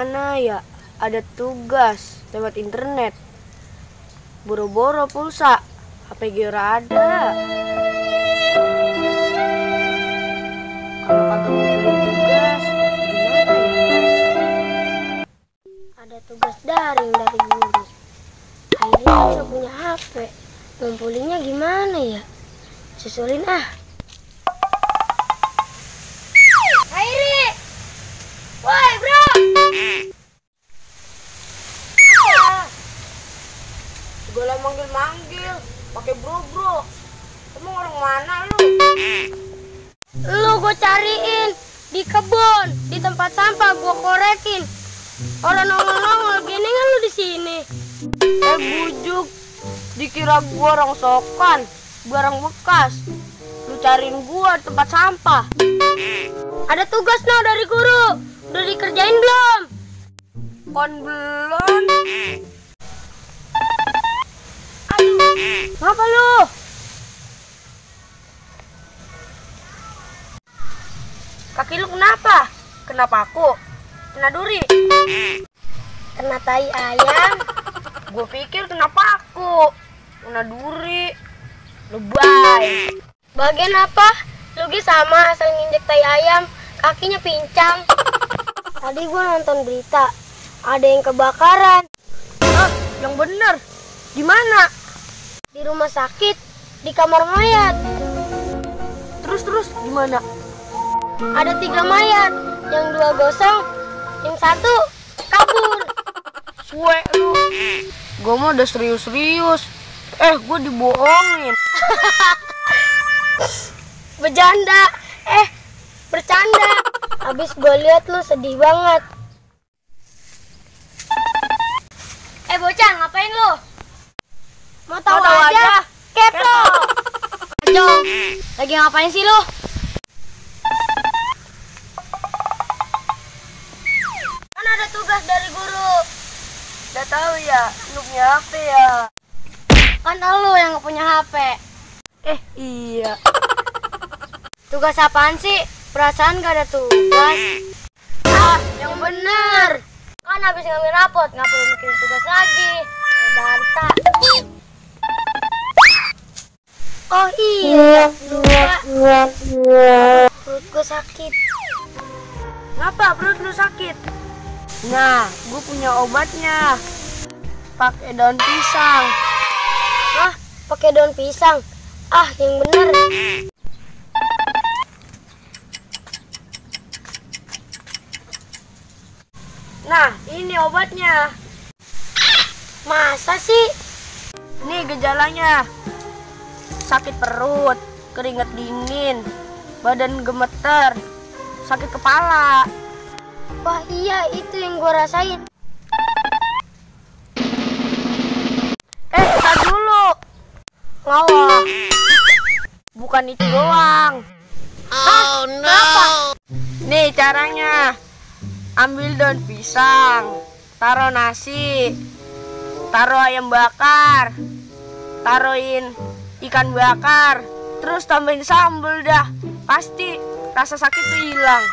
Gimana ya? Ada tugas lewat internet. Boro-boro pulsa, HP Gera ada. Kalau kagak ngumpulin tugas, gimana ya? Ada tugas daring dari guru. Akhirnya udah punya HP. Ngumpulinnya gimana ya? Susulin ah. Airi! Woi bro! Segala manggil-manggil, pakai bro. Kamu orang mana lu? Lu gue cariin di kebun, di tempat sampah gue korekin. Orang nongol-nongol gini kan lu di sini. Bujuk, dikira gua orang sokan, barang bekas. Lu cariin gua di tempat sampah. Ada tugas no dari guru. Udah dikerjain belum? Kon belum? Aduh, ngapa lu? Kaki lu kenapa? Kenapa aku? Kena duri? Kena tai ayam. Gue pikir kenapa aku? Kena duri. Lebay. Bagian apa? Lugi sama asal nginjek tai ayam, kakinya pincang. Tadi gua nonton berita, ada yang kebakaran. Ah, yang bener. Di mana? Di rumah sakit, di kamar mayat. Terus gimana? Ada 3 mayat, yang 2 gosong, yang 1 kabur. Suwe lu. Gue mah udah serius. Gue dibohongin. Bercanda, bercanda. Habis gue lihat lu sedih banget. Bocah, ngapain lu? Mau tahu aja? Kepo. Jong, lagi ngapain sih lu? Kan ada tugas dari guru. Udah tahu ya, lu punya HP ya. Kan lu yang gak punya HP. Iya. Tugas apaan sih? Perasaan gak ada tugas. Yang bener. Kan habis ngambil rapot, gak perlu mikirin tugas lagi. Danta. Oh iya, lupa. Perut gue sakit. Ngapa perut lu sakit? Nah, gue punya obatnya. Pakai daun pisang. Hah? Pakai daun pisang? Yang bener. Nah, ini obatnya. Masa sih? Nih gejalanya. Sakit perut, keringat dingin, badan gemeter, sakit kepala. Wah iya, itu yang gue rasain. Tar dulu. Ngawah. Bukan itu doang. Oh no. Nih caranya. Ambil daun pisang, taruh nasi, taruh ayam bakar, taruhin ikan bakar, terus tambahin sambal dah. Pasti rasa sakit tuh hilang.